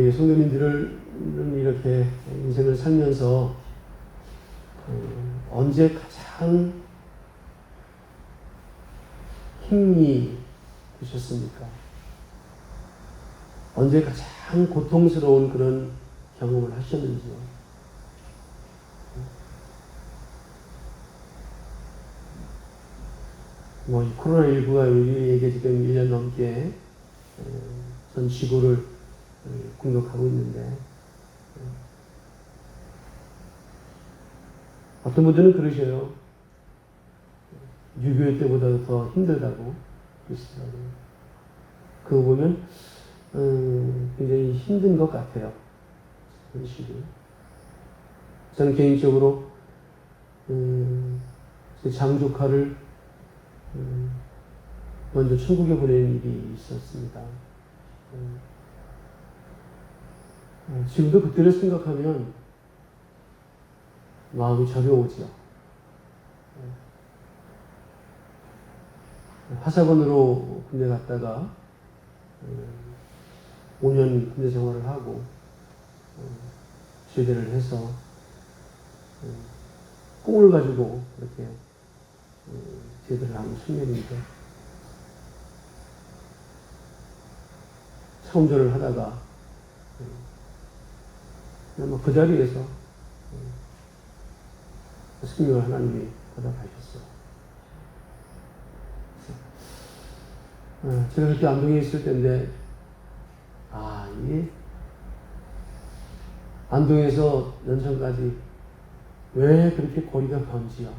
우리 성도님들은 이렇게 인생을 살면서 언제 가장 힘이 드셨습니까? 언제 가장 고통스러운 그런 경험을 하셨는지요? 이 코로나19가 우리에게 지금 1년 넘게 전 지구를 공격하고 있는데, 어떤 분들은 그러셔요. 6.25 때보다 더 힘들다고 그러시더라고요. 그거 보면 굉장히 힘든 것 같아요. 그런 식으로. 저는 개인적으로 제 장조카를 먼저 천국에 보내는 일이 있었습니다. 지금도 그때를 생각하면 마음이 저려오죠. 하사관으로 군대 갔다가 5년 군대 생활을 하고 제대를 해서 꿈을 가지고 이렇게 제대를 한 청년인데, 차운전을 하다가 그 자리에서 생명을 하나님이 받아가셨어요. 제가 그렇게 안동에 있을 때인데, 이게 안동에서 연천까지 왜 그렇게 거리가 먼지요?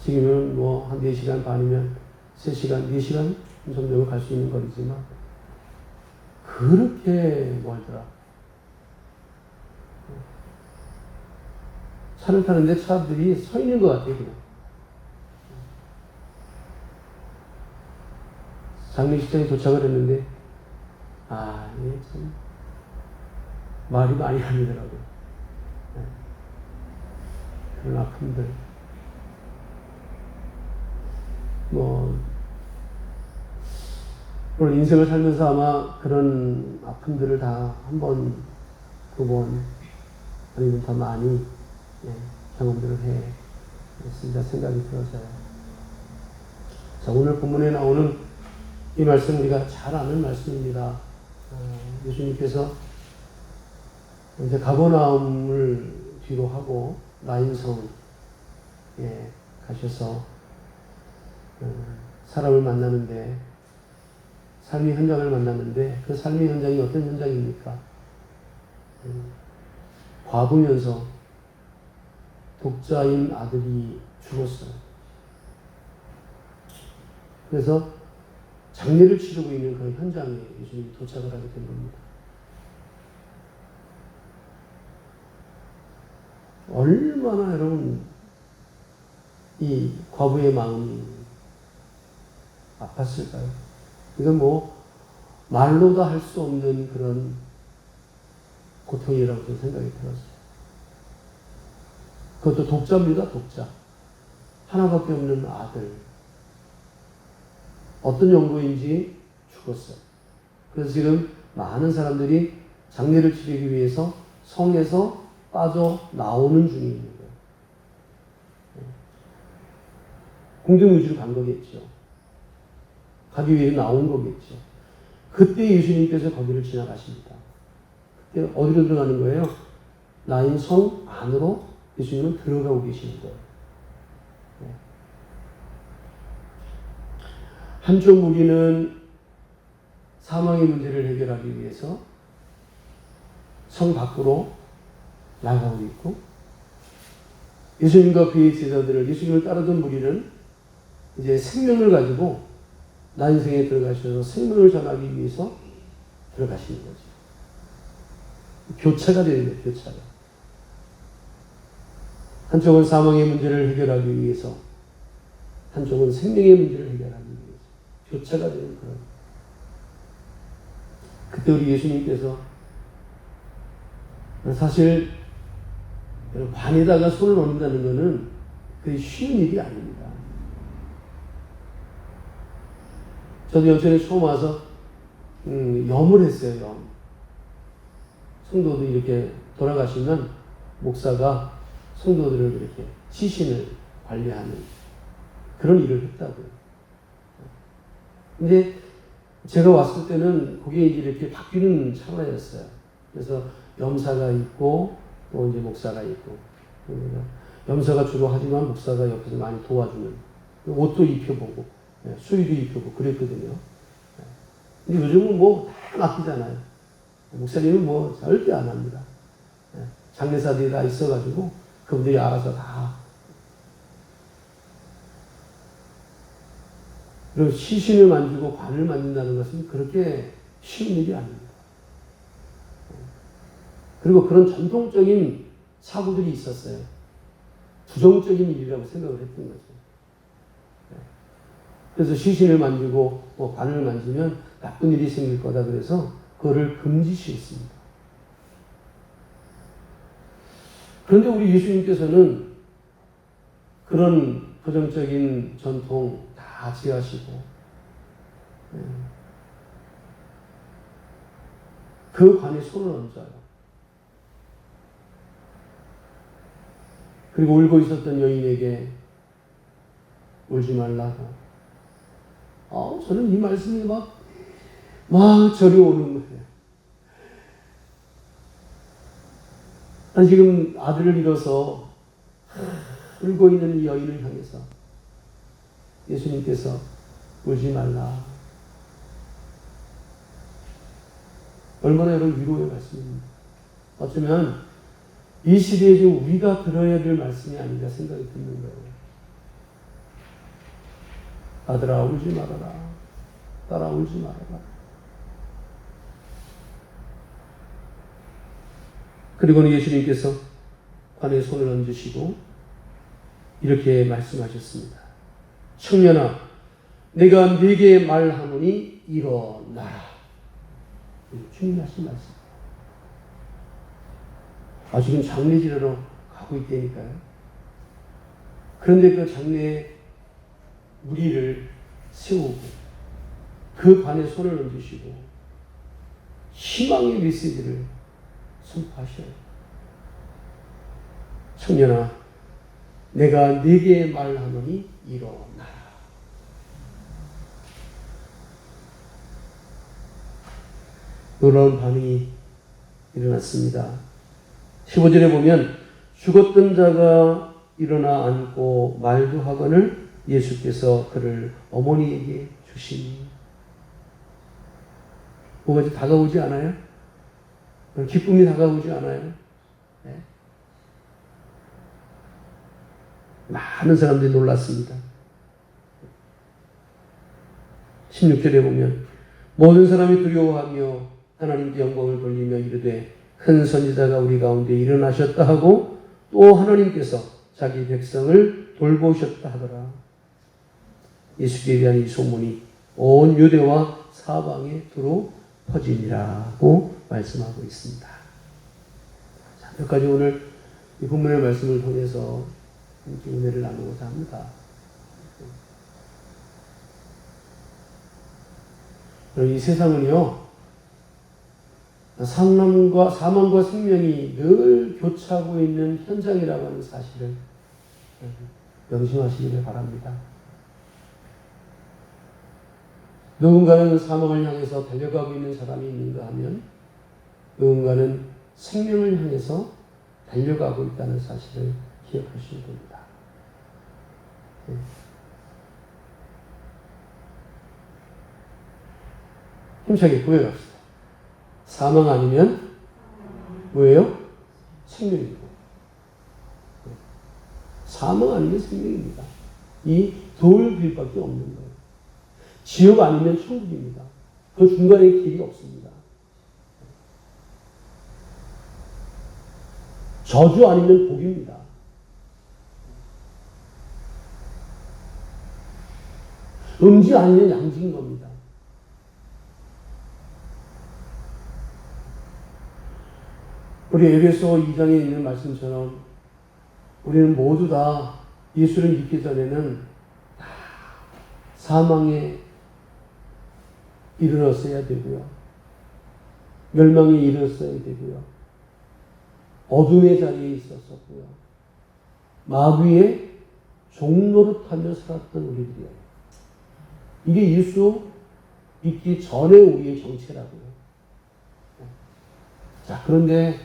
지금은 한 4시간 반이면 3시간, 4시간 정도면 갈 수 있는 거리지만, 그렇게 멀더라. 차를 타는데 차들이 서 있는 것 같아요, 그냥. 장례식장에 도착을 했는데, 이게 참, 말이 많이 아니더라고요. 그런 아픔들. 오늘 인생을 살면서 아마 그런 아픔들을 다 한 번, 2번, 아니면 더 많이 경험들을 했습니다. 생각이 들어서요. 자, 오늘 본문에 나오는 이 말씀 우리가 잘 아는 말씀입니다. 예수님께서 이제 가버나움을 뒤로 하고 나인성에 가셔서 사람을 만나는데, 삶의 현장을 만났는데, 그 삶의 현장이 어떤 현장입니까? 과부면서 독자인 아들이 죽었어요. 그래서 장례를 치르고 있는 그 현장에 예수님이 도착을 하게 된 겁니다. 얼마나 여러분 이 과부의 마음이 아팠을까요? 이건 말로도 할 수 없는 그런 고통이라고 저는 생각이 들었어요. 그것도 독자입니다, 독자. 하나밖에 없는 아들. 어떤 용도인지 죽었어요. 그래서 지금 많은 사람들이 장례를 치르기 위해서 성에서 빠져나오는 중에 있는 거예요. 공동묘지로 간 거겠죠. 가기 위해 나온 거겠죠. 그때 예수님께서 거기를 지나가십니다. 그때 어디로 들어가는 거예요? 나인성 안으로 예수님은 들어가고 계시는 거예요. 한쪽 무리는 사망의 문제를 해결하기 위해서 성 밖으로 나가고 있고, 예수님과 그의 제자들을, 예수님을 따르던 무리는 이제 생명을 가지고 나인성에 들어가셔서 생명을 전하기 위해서 들어가시는 거죠. 교차가 되는 거예요, 교차가. 한쪽은 사망의 문제를 해결하기 위해서, 한쪽은 생명의 문제를 해결하기 위해서 교차가 되는 그런. 그때 우리 예수님께서 사실 관에다가 손을 얹는다는 것은 그게 쉬운 일이 아닙니다. 저도 연천에 처음 와서 염을 했어요. 염. 성도들 이렇게 돌아가시면 목사가 성도들을 이렇게 시신을 관리하는 그런 일을 했다고요. 근데 제가 왔을 때는 그게 이제 이렇게 바뀌는 차원이었어요. 그래서 염사가 있고 또 이제 목사가 있고, 염사가 주로 하지만 목사가 옆에서 많이 도와주는, 옷도 입혀보고 수의도 입혀보고 그랬거든요. 근데 요즘은 뭐 다 맡기잖아요. 목사님은 뭐 절대 안 합니다. 장례사들이 다 있어가지고 그분들이 알아서 다. 그리고 시신을 만지고 관을 만진다는 것은 그렇게 쉬운 일이 아닙니다. 그리고 그런 전통적인 사고들이 있었어요. 부정적인 일이라고 생각을 했던 거죠. 그래서 시신을 만지고 뭐 관을 만지면 나쁜 일이 생길 거다 그래서 그거를 금지시했습니다. 그런데 우리 예수님께서는 그런 부정적인 전통 다 지하시고 그 관에 손을 얹어요. 그리고 울고 있었던 여인에게 울지 말라고. 저는 이 말씀이 막 저리 오는 거예요. 아니, 지금 아들을 잃어서 울고 있는 이 여인을 향해서 예수님께서 울지 말라. 얼마나 여러분 위로의 말씀입니다. 어쩌면 이 시대에 지금 우리가 들어야 될 말씀이 아닌가 생각이 드는 거예요. 아들아 울지 말아라. 딸아 울지 말아라. 그리고는 예수님께서 관에 손을 얹으시고 이렇게 말씀하셨습니다. 청년아, 내가 네게 말하노니 일어나라. 주님 하신 말씀. 지금 장례 지르러 가고 있다니까요. 그런데 그 장례에 무리를 세우고 그 관에 손을 얹으시고 희망의 메시지를 선포하셔요. 청년아, 내가 네게 말하노니 일어나라. 놀라운 반응이 일어났습니다. 15절에 보면 죽었던 자가 일어나 앉고 말도 하거늘 예수께서 그를 어머니에게 주시니. 뭐가 다가오지 않아요? 기쁨이 다가오지 않아요? 네. 많은 사람들이 놀랐습니다. 16절에 보면 모든 사람이 두려워하며 하나님께 영광을 돌리며 이르되 큰 선지자가 우리 가운데 일어나셨다 하고 또 하나님께서 자기 백성을 돌보셨다 하더라. 예수께 대한 이 소문이 온 유대와 사방에 두루 퍼지니라고 말씀하고 있습니다. 자, 몇 가지 오늘 이 본문의 말씀을 통해서 함께 은혜를 나누고자 합니다. 이 세상은요, 사망과 생명이 늘 교차하고 있는 현장이라고 하는 사실을 명심하시기를 바랍니다. 누군가는 사망을 향해서 달려가고 있는 사람이 있는가 하면 누군가는 생명을 향해서 달려가고 있다는 사실을 기억하셔야 됩니다. 힘차게 구해갑시다. 사망 아니면 뭐예요? 생명이고. 사망 아니면 생명입니다. 이 돌길밖에 없는 거예요. 지옥 아니면 천국입니다. 그 중간에 길이 없습니다. 저주 아니면 복입니다. 음지 아니면 양지인 겁니다. 우리 에베소 2장에 있는 말씀처럼 우리는 모두 다 예수를 믿기 전에는 다 사망의 이르렀어야 되고요. 멸망에 이르렀어야 되고요. 어둠의 자리에 있었었고요. 마귀의 종노릇하며 살았던 우리들이에요. 이게 예수 믿기 전에 우리의 정체라고요. 자, 그런데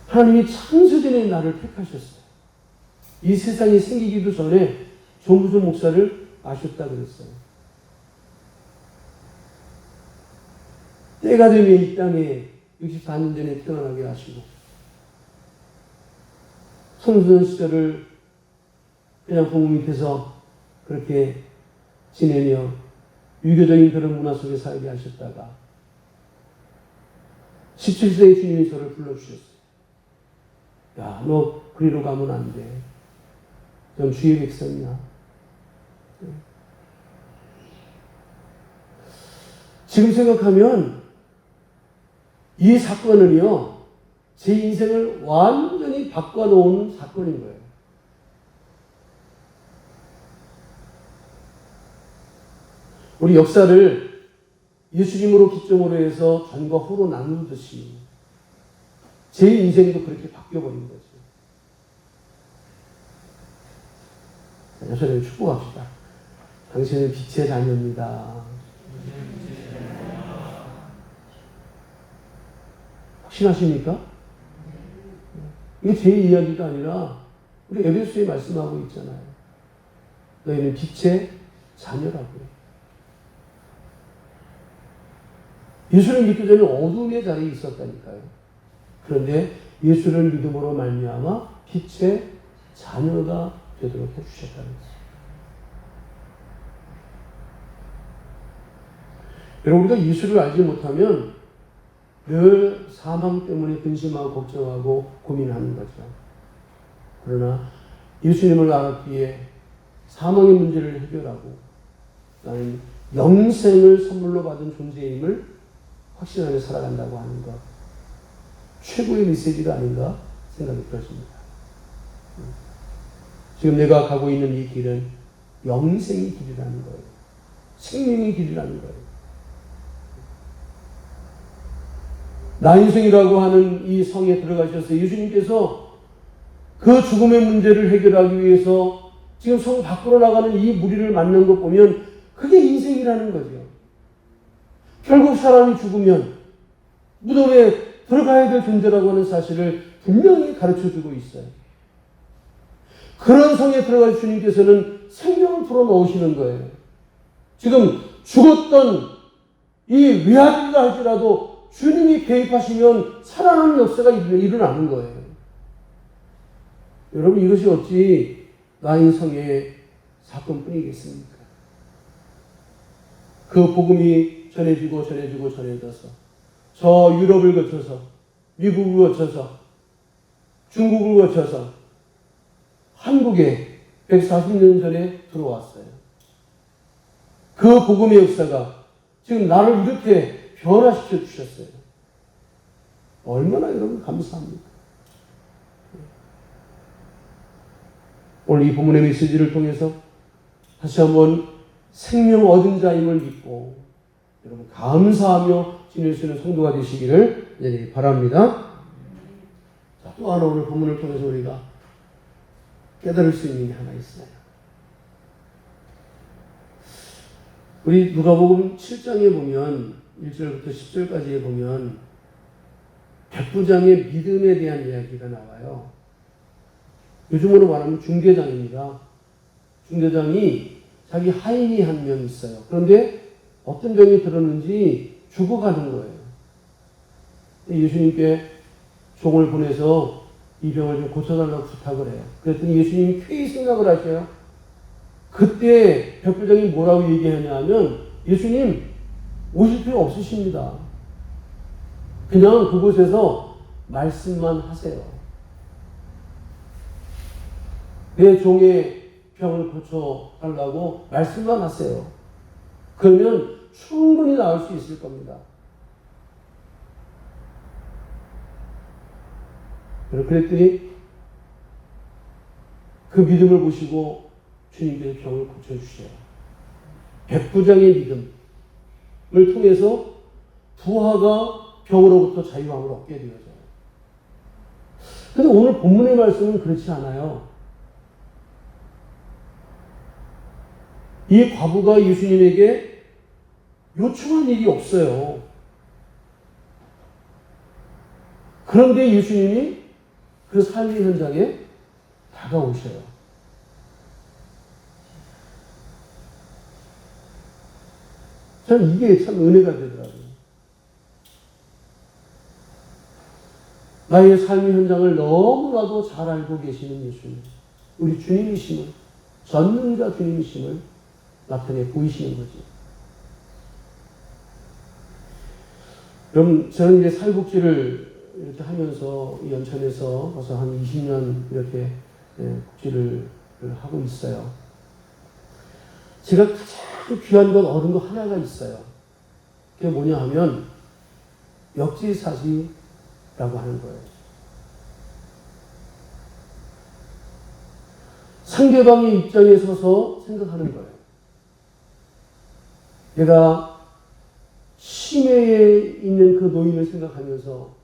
하나님이 창세전에 나를 택하셨어요. 이 세상이 생기기도 전에 조무수 목사를 아셨다 그랬어요. 때가 되면 이 땅에 64년 전에 태어나게 하시고 청소년 시절을 그냥 부모 밑에서 그렇게 지내며 유교적인 그런 문화 속에 살게 하셨다가 17세의 주님이 저를 불러주셨어요. 야, 너 그리로 가면 안 돼. 넌 주의 백성이야. 지금 생각하면 이 사건은요, 제 인생을 완전히 바꿔놓은 사건인 거예요. 우리 역사를 예수님으로 기점으로 해서 전과 후로 나누듯이 제 인생도 그렇게 바뀌어버린 거죠. 여러분 축복합시다. 당신은 빛의 자녀입니다. 확신하십니까? 이게 제 이야기가 아니라 우리 에베소에 말씀하고 있잖아요. 너희는 빛의 자녀라고요. 예수를 믿기 전에 어둠의 자리에 있었다니까요. 그런데 예수를 믿음으로 말미암아 빛의 자녀가 되도록 해주셨다는 거죠. 여러분, 우리가 예수를 알지 못하면 늘 사망 때문에 근심하고 걱정하고 고민하는 거죠. 그러나 예수님을 알았기에 사망의 문제를 해결하고 나는 영생을 선물로 받은 존재임을 확신하며 살아간다고 하는 것, 최고의 메시지가 아닌가 생각이 들었습니다. 지금 내가 가고 있는 이 길은 영생의 길이라는 거예요. 생명의 길이라는 거예요. 나인성이라고 하는 이 성에 들어가셔서 예수님께서 그 죽음의 문제를 해결하기 위해서 지금 성 밖으로 나가는 이 무리를 만난 것 보면 그게 인생이라는 거죠. 결국 사람이 죽으면 무덤에 들어가야 될 존재라고 하는 사실을 분명히 가르쳐주고 있어요. 그런 성에 들어갈 주님께서는 생명을 불어넣으시는 거예요. 지금 죽었던 이 외아들이라 할지라도 주님이 개입하시면 살아나는 역사가 일어나는 거예요. 여러분, 이것이 어찌 나인성의 사건뿐이겠습니까? 그 복음이 전해져서 저 유럽을 거쳐서 미국을 거쳐서 중국을 거쳐서 한국에 140년 전에 들어왔어요. 그 복음의 역사가 지금 나를 이렇게 변화시켜 주셨어요. 얼마나 여러분 감사합니다. 오늘 이 본문의 메시지를 통해서 다시 한번 생명 얻은 자임을 믿고 여러분 감사하며 지낼 수 있는 성도가 되시기를 바랍니다. 자, 또 하나 오늘 본문을 통해서 우리가 깨달을 수 있는 게 하나 있어요. 우리 누가복음 7장에 보면 1절부터 10절까지에 보면 백부장의 믿음에 대한 이야기가 나와요. 요즘으로 말하면 중대장입니다. 중대장이 자기 하인이 한 명 있어요. 그런데 어떤 병이 들었는지 죽어가는 거예요. 예수님께 종을 보내서 이 병을 좀 고쳐달라고 부탁을 해요. 그랬더니 예수님이 쾌히 생각을 하셔요. 그때 백부장이 뭐라고 얘기하냐 하면 예수님 오실 필요 없으십니다. 그냥 그곳에서 말씀만 하세요. 내 종의 병을 고쳐달라고 말씀만 하세요. 그러면 충분히 나을 수 있을 겁니다. 그랬더니 그 믿음을 보시고 주님께서 병을 고쳐주셔요. 백부장의 믿음을 통해서 부하가 병으로부터 자유함을 얻게 되어져요. 그런데 오늘 본문의 말씀은 그렇지 않아요. 이 과부가 예수님에게 요청한 일이 없어요. 그런데 예수님이 그 삶의 현장에 다가오셔요. 저는 이게 참 은혜가 되더라고요. 나의 삶의 현장을 너무나도 잘 알고 계시는 예수님, 우리 주님이심을, 전능자 주님이심을 나타내 보이시는 거지. 그럼 저는 이제 사회복지를 이렇게 하면서 연천에서 벌써 한 20년 이렇게 복지를 하고 있어요. 제가 가장 귀한 건 얻은 거 하나가 있어요. 그게 뭐냐 하면 역지사지라고 하는 거예요. 상대방의 입장에 서서 생각하는 거예요. 내가 치매에 있는 그 노인을 생각하면서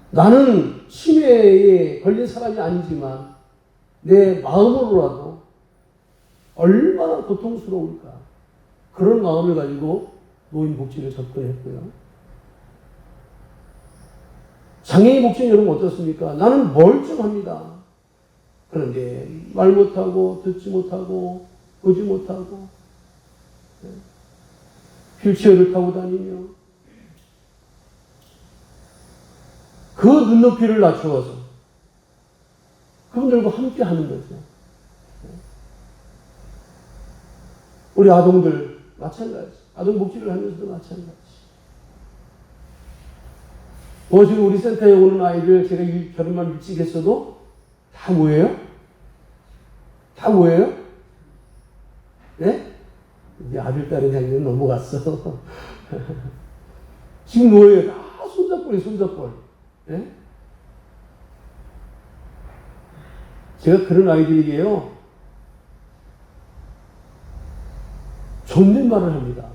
나는 치매에 걸린 사람이 아니지만 내 마음으로라도 얼마나 고통스러울까. 그런 마음을 가지고 노인 복지를 접근했고요. 장애인 복지는 여러분 어떻습니까? 나는 멀쩡합니다. 그런데 말 못하고 듣지 못하고 보지 못하고 휠체어를 타고 다니며 그 눈높이를 낮추어서 그분들과 함께 하는 거죠. 우리 아동들 마찬가지. 아동 복지를 하면서도 마찬가지. 지금 우리 센터에 오는 아이들 제가 결혼만 일찍 했어도 다 뭐예요? 다 뭐예요? 네? 이제 아들, 딸의 장면 넘어갔어. 지금 뭐예요? 다 손잡골이 손잡골. 네? 제가 그런 아이들에게요, 존댓말을 합니다.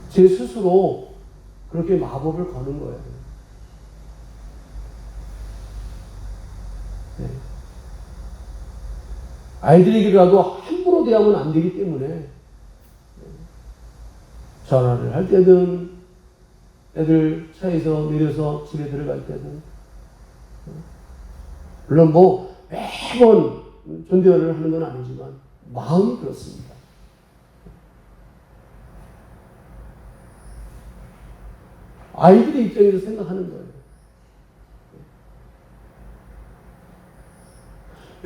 제 스스로 그렇게 마법을 거는 거예요. 네. 아이들에게라도 함부로 대하면 안 되기 때문에 전화를 할 때든 애들 차에서 내려서 집에 들어갈 때든 물론 매번 존대어를 하는 건 아니지만 마음이 그렇습니다. 아이들의 입장에서 생각하는 거예요.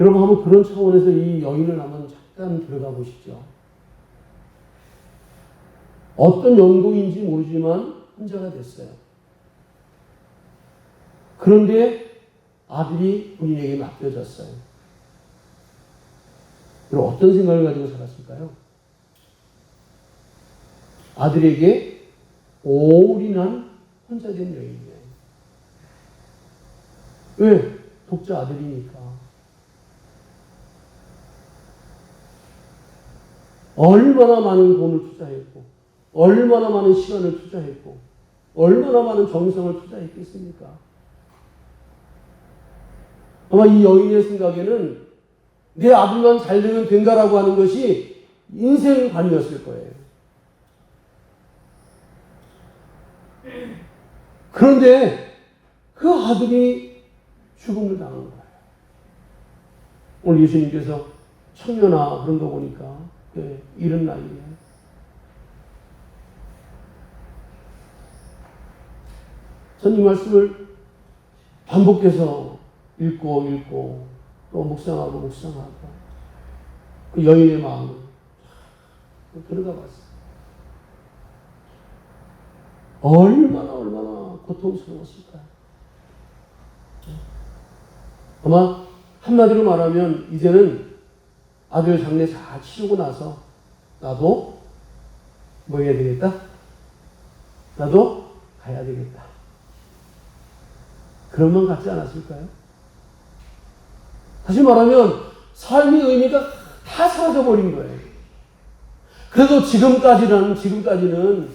여러분 한번 그런 차원에서 이 여인을 한번 잠깐 들어가 보시죠. 어떤 연고인지 모르지만 혼자가 됐어요. 그런데 아들이 본인에게 맡겨졌어요. 그럼 어떤 생각을 가지고 살았을까요? 아들에게 올인한 혼자 된 여인이에요. 왜? 독자 아들이니까. 얼마나 많은 돈을 투자했고, 얼마나 많은 시간을 투자했고, 얼마나 많은 정성을 투자했겠습니까? 아마 이 여인의 생각에는 내 아들만 잘 되면 된다라고 하는 것이 인생관이었을 거예요. 그런데 그 아들이 죽음을 당한 거예요. 오늘 예수님께서 청년아 그런 거 보니까 이런 나이에 전 이 말씀을 반복해서 읽고 또 묵상하고 그 여인의 마음을 들어가 봤어요. 얼마나 고통스러웠을까요? 아마 한마디로 말하면 이제는 아들 장례 다 치르고 나서 나도 뭐 해야 되겠다? 나도 가야 되겠다. 그런 마음 갖지 않았을까요? 다시 말하면 삶의 의미가 다 사라져버린 거예요. 그래도 지금까지는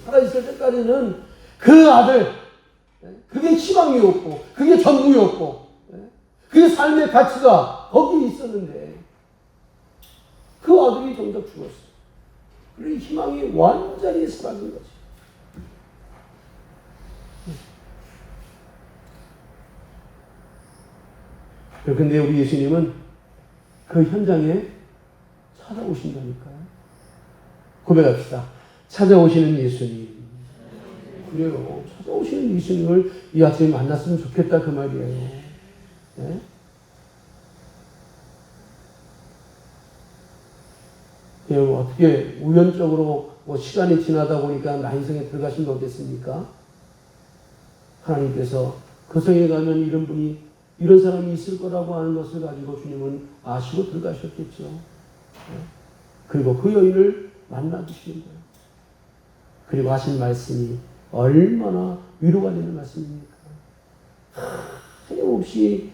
살아있을 때까지는 그 아들, 그게 희망이었고, 그게 전부였고, 그게 삶의 가치가 거기에 있었는데, 그 아들이 정작 죽었어요. 그리고 희망이 완전히 사라진 거지. 그런데 우리 예수님은 그 현장에 찾아오신다니까요. 고백합시다. 찾아오시는 예수님. 그래요. 찾아오시는 예수님을 이 아침에 만났으면 좋겠다 그 말이에요. 네? 어떻게 우연적으로 시간이 지나다 보니까 나인성에 들어가신 거겠습니까? 하나님께서 그 성에 가면 이런 사람이 있을 거라고 하는 것을 가지고 주님은 아시고 들어가셨겠죠. 그리고 그 여인을 만나주시는 거예요. 그리고 하신 말씀이 얼마나 위로가 되는 말씀입니까? 하염없이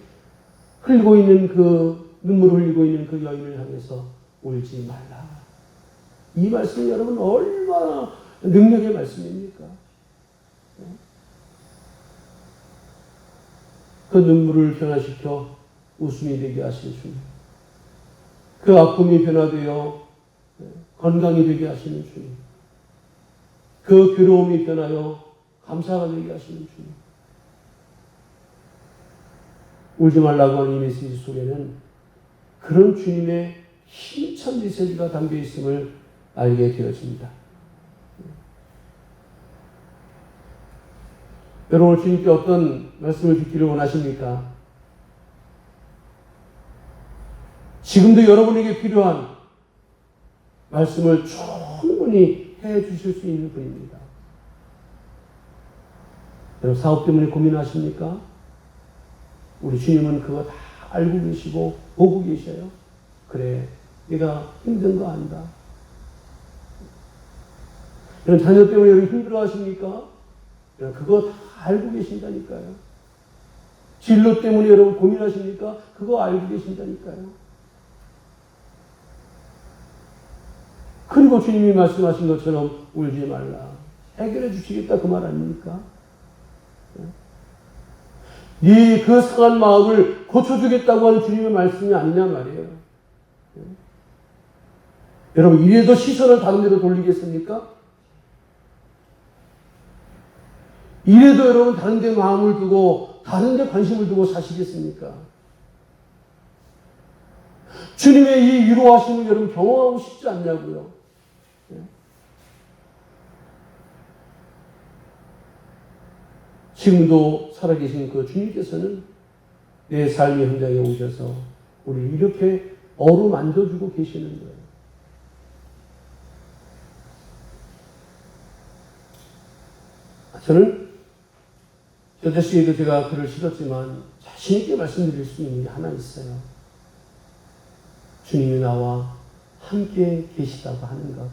눈물을 흘리고 있는 그 여인을 향해서 울지 말라. 이 말씀이 여러분 얼마나 능력의 말씀입니까? 그 눈물을 변화시켜 웃음이 되게 하시는 주님. 그 아픔이 변화되어 건강이 되게 하시는 주님. 그 괴로움이 변하여 감사가 되게 하시는 주님. 울지 말라고 하는 이 메시지 속에는 그런 주님의 힘찬 메시지가 담겨 있음을 알게 되어집니다. 여러분 주님께 어떤 말씀을 듣기를 원하십니까? 지금도 여러분에게 필요한 말씀을 충분히 해 주실 수 있는 분입니다. 여러분 사업 때문에 고민하십니까? 우리 주님은 그거 다 알고 계시고 보고 계셔요. 그래, 내가 힘든 거 안다. 여러분 자녀 때문에 여러분 힘들어 하십니까? 여러분 그거 다 알고 계신다니까요. 진로 때문에 여러분 고민하십니까? 그거 알고 계신다니까요. 그리고 주님이 말씀하신 것처럼 울지 말라. 해결해 주시겠다 그 말 아닙니까? 네 그 상한 마음을 고쳐주겠다고 하는 주님의 말씀이 아니냐 말이에요. 여러분 이래도 시선을 다른 데로 돌리겠습니까? 이래도 여러분 다른 데 마음을 두고 다른 데 관심을 두고 사시겠습니까? 주님의 이 위로하심을 여러분 경험하고 싶지 않냐고요. 지금도 살아계신 그 주님께서는 내 삶의 현장에 오셔서 우리 이렇게 어루만져주고 계시는 거예요. 저는 여태 시에도 제가 글을 실었지만 자신 있게 말씀드릴 수 있는 게 하나 있어요. 주님이 나와 함께 계시다고 하는 것.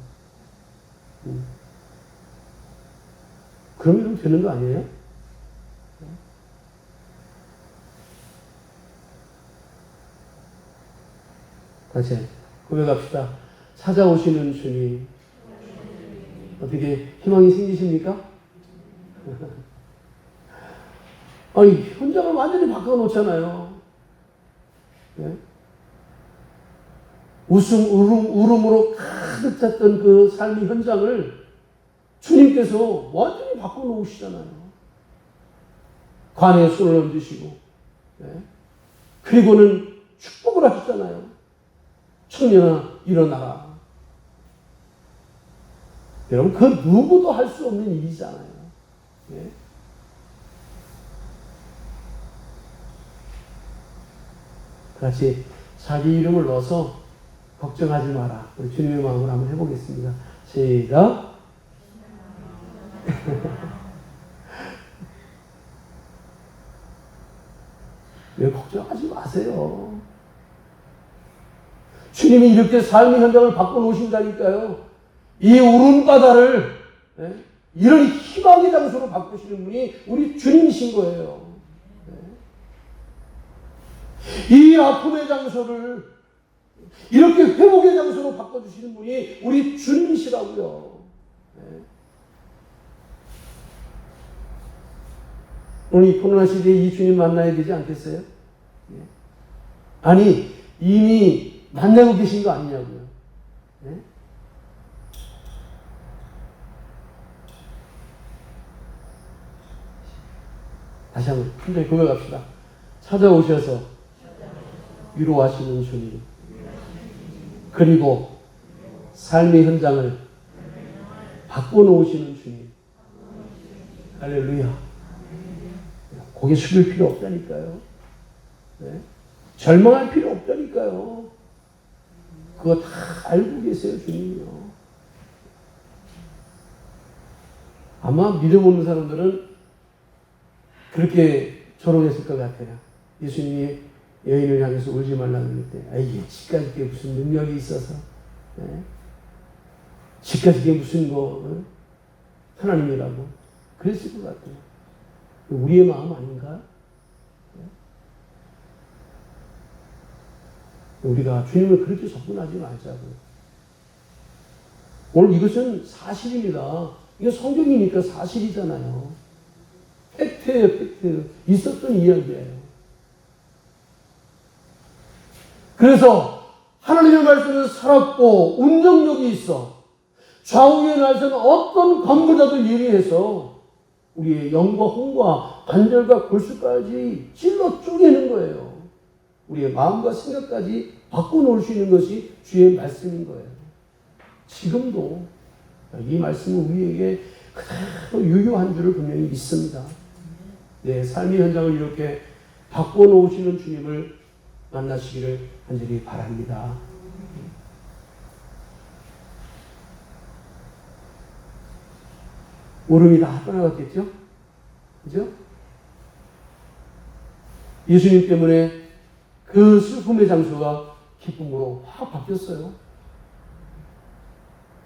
그러면 되는 거 아니에요? 다시 고백합시다. 찾아오시는 주님. 어떻게 희망이 생기십니까? 아니, 현장을 완전히 바꿔놓잖아요. 네? 울음으로 가득 찼던 그 삶의 현장을 주님께서 완전히 바꿔놓으시잖아요. 관에 손을 얹으시고, 네? 그리고는 축복을 하시잖아요. 청년아, 일어나라. 여러분, 그 누구도 할 수 없는 일이잖아요. 네? 같이 자기 이름을 넣어서 걱정하지 마라. 우리 주님의 마음으로 한번 해보겠습니다. 시작. 왜 걱정하지 마세요. 주님이 이렇게 삶의 현장을 바꿔놓으신다니까요. 이 울음바다를 이런 희망의 장소로 바꾸시는 분이 우리 주님이신 거예요. 이 아픔의 장소를 이렇게 회복의 장소로 바꿔주시는 분이 우리 주님이시라고요. 네. 오늘 이 코로나 시대에 이 주님 만나야 되지 않겠어요? 네. 아니, 이미 만나고 계신 거 아니냐고요. 네? 다시 한번 힘들게 고백합시다. 찾아오셔서 위로하시는 주님, 그리고 삶의 현장을 바꿔놓으시는 주님. 할렐루야. 고개 숙일 필요 없다니까요. 네? 절망할 필요 없다니까요. 그거 다 알고 계세요, 주님이요. 아마 믿음 없는 사람들은 그렇게 조롱했을 것 같아요. 예수님이 여인을 향해서 울지 말라고 그럴 때, 아, 이게 집까지 게 무슨 능력이 있어서, 네? 집까지 게 무슨 하나님이라고 그랬을 것 같아요. 우리의 마음 아닌가? 우리가 주님을 그렇게 접근하지 말자고요. 오늘 이것은 사실입니다. 이거 성경이니까 사실이잖아요. 팩트예요, 팩트. 있었던 이야기예요. 그래서 하나님의 말씀은 살았고 운정력이 있어. 좌우의 날선 어떤 검보다도 예리해서 우리의 영과 혼과 관절과 골수까지 찔러 쪼개는 거예요. 우리의 마음과 생각까지 바꿔놓을 수 있는 것이 주의 말씀인 거예요. 지금도 이 말씀은 우리에게 그대로 유효한 줄을 분명히 믿습니다. 내 삶의 현장을 이렇게 바꿔놓으시는 주님을 만나시기를 간절히 바랍니다. 울음이 다 떠나갔겠죠? 그죠? 예수님 때문에 그 슬픔의 장소가 기쁨으로 확 바뀌었어요.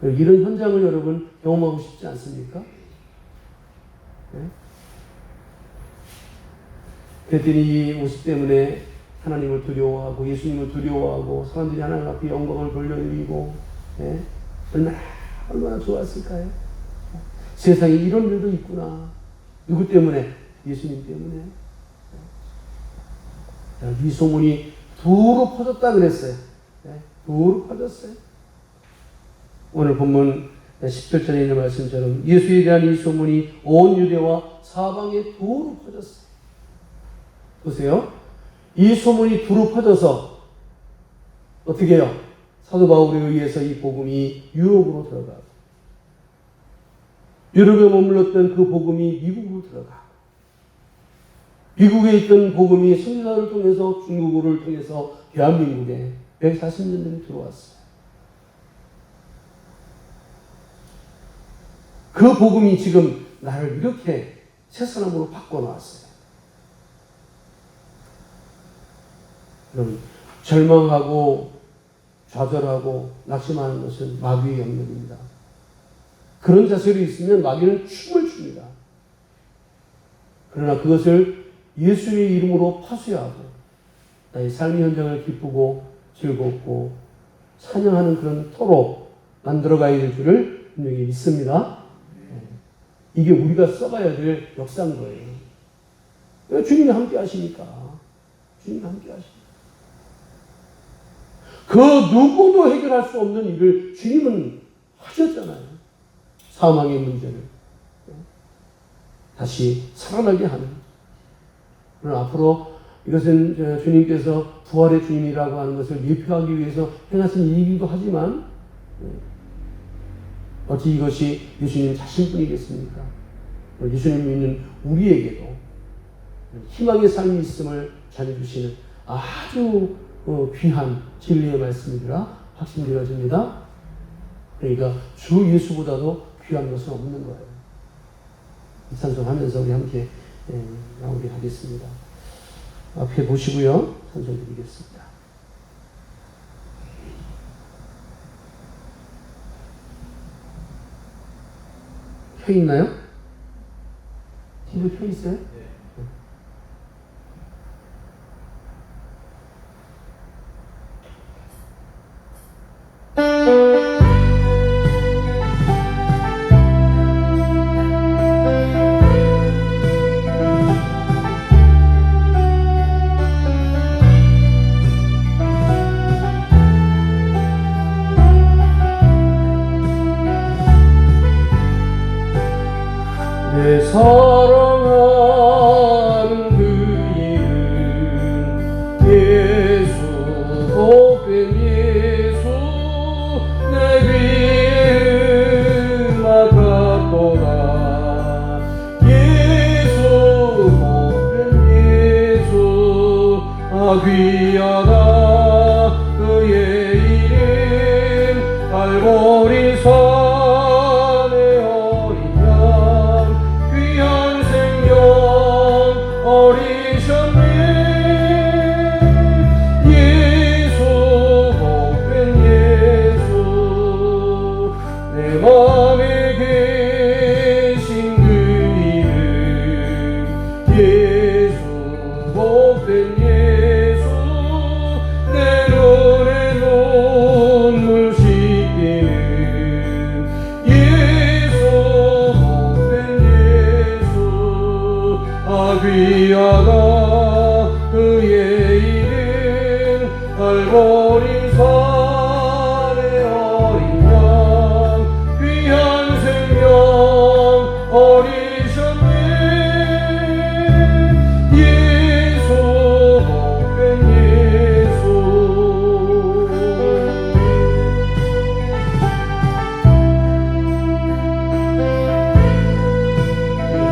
이런 현장을 여러분 경험하고 싶지 않습니까? 네? 그랬더니 이 모습 때문에 하나님을 두려워하고 예수님을 두려워하고 사람들이 하나님 앞에 영광을 돌려드리고, 네? 얼마나 좋았을까요? 세상에 이런 일도 있구나. 누구 때문에? 예수님 때문에. 이 소문이 두루 퍼졌다 그랬어요. 네? 두루 퍼졌어요. 오늘 본문 10절전에 있는 말씀처럼 예수에 대한 이 소문이 온 유대와 사방에 두루 퍼졌어요. 보세요. 이 소문이 두루 퍼져서 어떻게 해요? 사도 바울에 의해서 이 복음이 유럽으로 들어가고, 유럽에 머물렀던 그 복음이 미국으로 들어가고, 미국에 있던 복음이 선지자를 통해서 중국어를 통해서 대한민국에 140년 전에 들어왔어요. 그 복음이 지금 나를 이렇게 새 사람으로 바꿔놨어요. 여러분, 절망하고 좌절하고 낙심하는 것은 마귀의 영역입니다. 그런 자세로 있으면 마귀는 춤을 춥니다. 그러나 그것을 예수의 이름으로 파수하고 나의 삶의 현장을 기쁘고 즐겁고 찬양하는 그런 터로 만들어가야 될 줄을 분명히 믿습니다. 이게 우리가 써가야 될 역사인 거예요. 주님이 함께 하시니까. 주님이 함께 하시니까. 그 누구도 해결할 수 없는 일을 주님은 하셨잖아요. 사망의 문제를 다시 살아나게 하는. 그러나 앞으로 이것은 주님께서 부활의 주님이라고 하는 것을 예표하기 위해서 행하신 일이기도 하지만 어찌 이것이 예수님 자신뿐이겠습니까? 예수님 믿는 우리에게도 희망의 삶이 있음을 전해주시는 아주 귀한 진리의 말씀이라 확신되어집니다. 그러니까 주 예수보다도 귀한 것은 없는 거예요. 이 찬송하면서 우리 함께 나오게 하겠습니다. 앞에 보시고요. 찬송 드리겠습니다. 켜 있나요? TV 켜 있어요? 네. 귀하다 그의 이름 갈보리 산의 어린 양 귀한 생명 어리셨네 예수 복된 예수 내 맘에 계신 그 이름 예수 복된 예수 내 눈에 눈물 씻기는 예수 복된 예수 귀하다 그의 이름 갈보리 산의 어린 양 귀한 생명 어리셨네 예수 복된 예수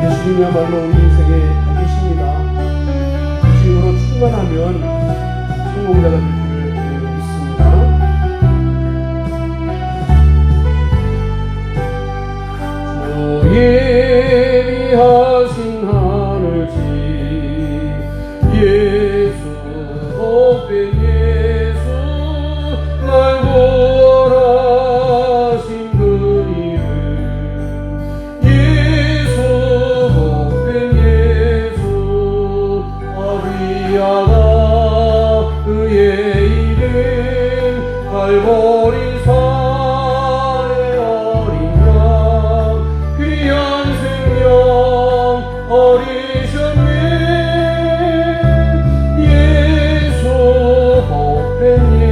예수님이야말로 우리 인생의 답이십니다. 주님으로 충만하면 성공자가 될 줄 믿습니다. 예비하신 하늘집 예수 복된 예수 날 구원하신 그 이름 예수 복된 예수 귀하다 그의 이름 갈보리 산의 어린 양 귀한 생명 어리셨네 예수 복된